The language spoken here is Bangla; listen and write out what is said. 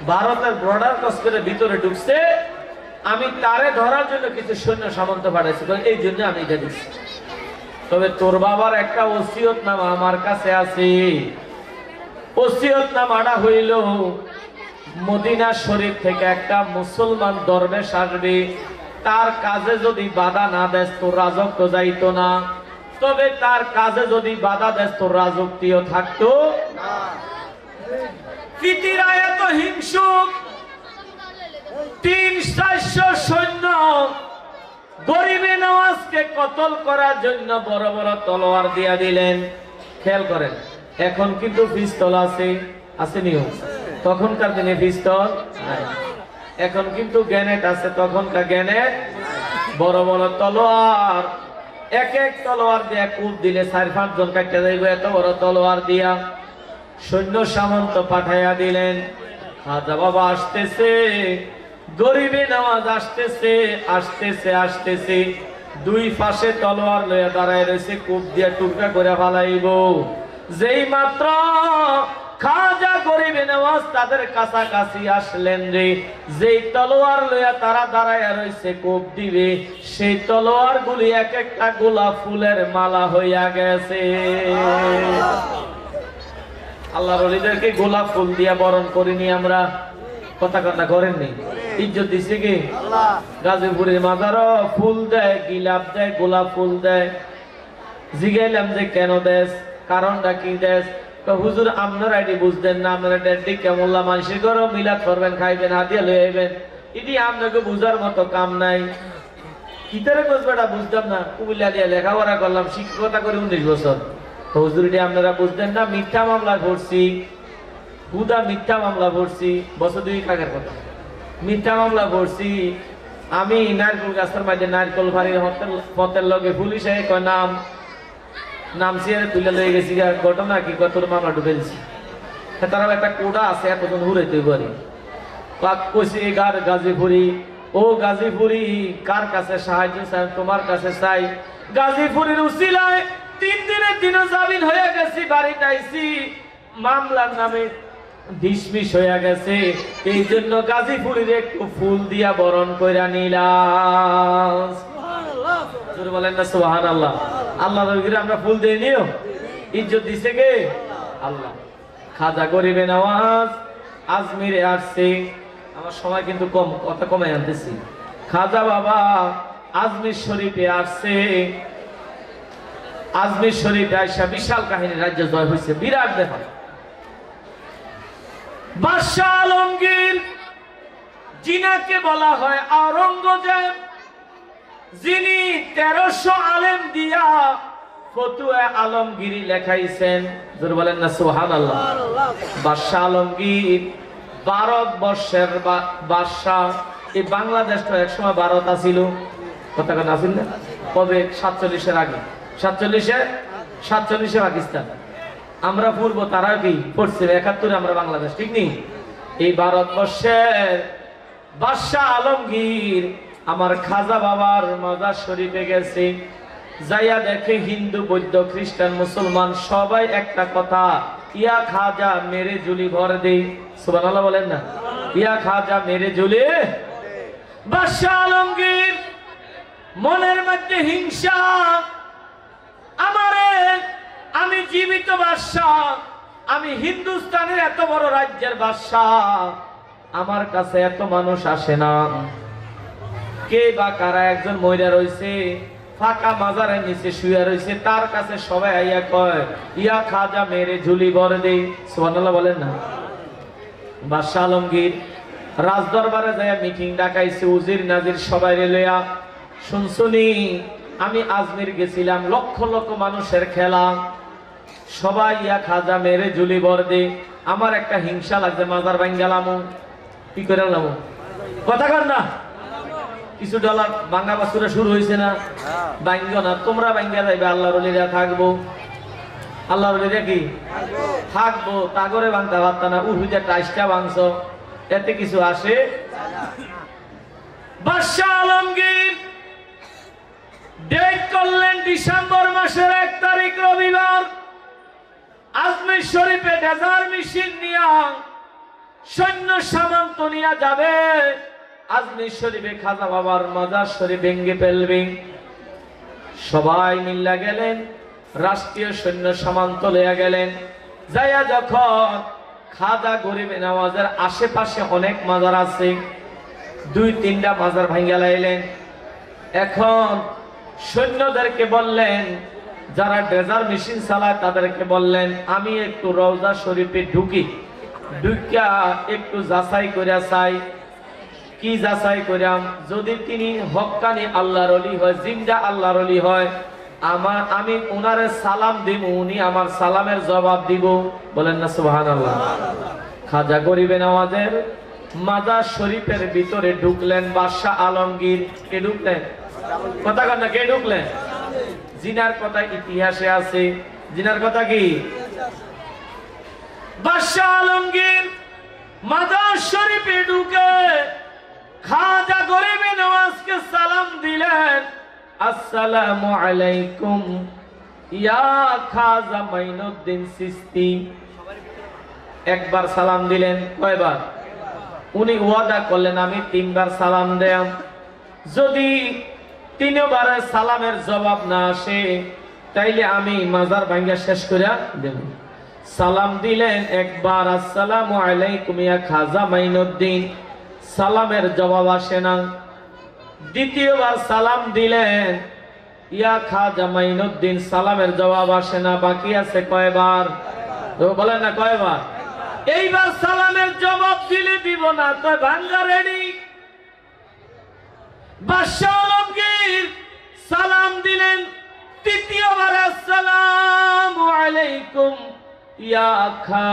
ভারতের বর্ডার ক্রস করে ভিতরে ঢুকছে, আমি তারে ধরার জন্য কিছু সৈন্য সামন্ত পাঠাইছি, এই জন্য আমি এটা দিচ্ছি। তবে তোর বাবার একটা ওসিয়তনামা আমার কাছে আছে। ওসিয়তনামাটা হইল মদিনা শরীফ থেকে একটা মুসলমান দরবেশ আসবে, তার কাজে যদি বাধা না দেস তোর রাজত্ব যাইতো না, তবে তার কাজে যদি বাধা দেস তোর রাজত্বও থাকতো না। পৃথিবীরা এত হিংসুক, 300-400 সৈন্য গরিবে নওয়াজকে কতল করার জন্য বড় বড় তলোয়ার দিয়া দিলেন। খেয়াল করেন, এখন কিন্তু পিস্তল আছে, আসেনিও? তখনকার দিনে পিস্তল নাই। এখন কিন্তু গ্রেনেড আছে, তখনকার গ্রেনেড। বড় বড় তলোয়ার, এক এক তলোয়ার দিয়া কূপ দিলে 4-5 জন কাটতে যাইবে, এত বড় তলোয়ার দিয়া সৈন্য সামন্ত পাঠাইয়া দিলেন। খাজা বাবা আসতেছে, গরিবে নওয়াজ আসতেছে, আসতেছে আসতেছে, দুই পাশে তলোয়ার লইয়া দাঁড়ায় রয়েছে, কূপ দিয়া টুকরা করে ফালাইব। যেই মাত্র খাজা গরিবে নওয়াজ তাদের কাছাকাছি আসলেন রে, যেই তলোয়ার লইয়া তারা দাঁড়ায় রয়েছে কূপ দিবে, সেই তলোয়ার গুলি এক একটা গোলাপ ফুলের মালা হইয়া গেছে। আল্লাহর ওলিদেরকে গোলাপ ফুল দিয়া বরণ করিনি আমরা, কথা কথা করেননি। ইজ্জত দিছে কি আল্লাহ? গাজীপুরের মাজারও ফুল দেয়, গিলাপ দেয়, গোলাপ ফুল দেয়। জিগাইলাম যে কেন দেশ, কারণটা কি দেশ? হুজুর আপনারা এটি বুঝতেন না, আপনারা ডেডি কেমল্লা মানুষের ঘরে মিলাদ করবেন, খাইবেন, হাতিয়া লয়ে আইবেন, এটি আপনাকে বুঝার মতো কাম নাই। কিতারে বুঝবেটা বুঝতাম না, কুমিল্লা দিয়ে লেখাপড়া করলাম, শিক্ষকতা করে 19 বছর। হুজুর এটি আপনারা বুঝতেন না, মিথ্যা মামলা করছি, হুদা মিথ্যা মামলা করছি, বছর 2 আগের কথা। মিথ্যা মামলা করছি আমি নারকেল গাছের মাঝে নারকেল ফাড়ির পথের লগে পুলিশে কয় নাম সিয়ারে তুলে লয়ে গেছি। ঘটনা কি, কত মামলা ঢুকেছি, তারা একটা কোডা আছে, এতজন ঘুরাইতে পারি। কইছি গাজীপুরি, ও গাজীপুরি কার কাছে সাহায্য চাই? তোমার কাছে চাই। গাজীপুরের উসিলায় 3 দিনের দিনও জামিন হয়ে গেছি, বাড়িতে আইছি, মামলার নামে ডিসমিস হয়ে গেছে, এই জন্য গাজীপুরের একটু ফুল দিয়া বরণ কইরা নিলাম। বলেন না সুবহানাল্লাহ। আল্লাহ নবীকে আমরা ফুল দিয়ে নিও, ইজ্জত দিছে কে? আল্লাহ। খাজা গরিবে নওয়াজ আজমিরে আসছে, আমার সময় কিন্তু কম, কথা কমে আনতেছি। খাজা বাবা আজমির শরীফে আসছে, আজমির শরীফে আইসা বিশাল কাহিনী, রাজ্য জয় হয়েছে, বিরাট ব্যাপার। বাদশাহ আলমগীর, যিনাকে বলা হয় আওরঙ্গজেব, যিনি 1300 আলেম দিয়া ফতুয়া আলমগীরি লেখাইছেন, জোর বলেন না সুবহানাল্লাহ। বাদশাহ আলমগীর ভারতবর্ষের বাদশাহ। এই বাংলাদেশটা একসময় ভারত আছিল, কথা কেন আছিল না? কবে? 47-এর আগে, 47-এ পাকিস্তান, আমরা পূর্ব, তারা কি পড়ছে 71-এ আমরা বাংলাদেশ, ঠিক নেই? এই ভারতবর্ষের বাদশাহ আলমগীর আমার খাজা বাবার মাজার শরীফে গেছে, যাইয়া দেখে হিন্দু, বৌদ্ধ, খ্রিস্টান, মুসলমান সবাই একটা কথা, ইয়া খাজা মেরে ঝুলি ভর দে। সুবহানাল্লাহ বলেন না, ইয়া খাজা মেরে ঝুলি। বাদশাহ আলমগীর মনের মধ্যে হিংসা, আমারে, আমি জীবিত বাদশাহ, আমি হিন্দুস্তানের এত বড় রাজ্যের বাদশাহ, আমার কাছে এত মানুষ আসে না, কে বা কারা একজন মইরা রইছে, ফাঁকা মাজারের নিচে শুয়ে রইছে, তার কাছে সবাই আইয়া কয়, ইয়া খাজা মেরে ঝুলি ভর দে। সুবহানাল্লাহ বলেন না। বাদশাহ আলমগীর রাজদরবারে যায় মিটিং ডাকাইছে, উজির নাজির সবাই লইয়া। শুনছুনি আমি আজমির গেছিলাম, লক্ষ লক্ষ মানুষের খেলা, সবাই ইয়া খাজা মেরে ঝুলি ভর দে। আমার একটা হিংসা লাগছে, মাজার ভাঙ্গালাম, কি করে লাম, কথা কর না। কিছু ডলার ভাঙ্গা বাস্তুরা শুরু হয়েছে না, ভাঙ্গ না, তোমরা ভাঙ্গা যাইবে, আল্লাহর ওলিরা থাকবো, আল্লাহর ওলিরা কি থাকবো, তাগরে ভাঙতে পারতা না, উহুদের টাইসটা ভাঙছ, এতে কিছু আসে। বাদশাহ আলমগীর ডেট করলেন ডিসেম্বর মাসের 1 তারিখ রবিবার, আজমির শরীফে ডেজার মেশিন নিয়া সৈন্য সামন্ত নিয়ে যাবে আজমির শরীফে খাজা বাবার মাজার শরীফ ভেঙে ফেলবে। সবাই মিল্লা গেলেন, রাষ্ট্রীয় সৈন্য সামন্ত লইয়া গেলেন। যাইয়া যখন খাজা গরিবে নওয়াজের আশেপাশে অনেক মাজার আছে, 2-3টা মাজার ভাঙ্গা লাইলেন। এখন সৈন্যদেরকে বললেন, যারা ড্রেজার মেশিন চালায় তাদেরকে বললেন, আমি একটু রওজা শরীফে ঢুকি, ঢুকিয়া একটু যাচাই করিয়া চাই। কি যাচাই করিয়াম? যদি তিনি হক্কানি আল্লাহর ওলি হয়, জিন্দা আল্লাহর ওলি হয়, আমি উনারে সালাম দিব, উনি আমার সালামের জবাব দিব। বলেন না সুবহানাল্লাহ। খাজা গরিবে নওয়াজের মাজার শরীফের ভিতরে ঢুকলেন বাদশাহ আলমগীর। কে ঢুকলেন? কথা কন না, কে ঢুকলেন? জিনার কথা ইতিহাসে আছে। জিনার কথা কি? বাদশাহ আলমগীর মাজার শরীফে ঢুকে খাজা গরিবে নওয়াজকে সালাম দিলেন, আসসালামু আলাইকুম ইয়া খাজা মাইনুদ্দিন চিশতি। একবার সালাম দিলেন। কয়বার? উনি ওয়াদা করলেন, আমি 3বার সালাম দেব। যদি 3বারের সালামের জবাব না আসে তাইলে আমি মাজার ভাঙ্গা শেষ করে দেব। সালাম দিলেন একবার, আসসালামু আলাইকুম ইয়া খাজা মাইনুদ্দিন, সালামের জবাব আসে না। দ্বিতীয়বার সালাম দিলেন, ইয়া খাজা মাইনুদ্দিন, সালামের জবাব আসে না। বাকি আছে কয়বার? তো বলেন না কয়বার? এইবার সালামের জবাব দিলে দিব না তো ভাঙ্গা রেডি। বাদশাহ আলমগীর সালাম দিলেন 3য়বার, আসসালামু আলাইকুম ইয়া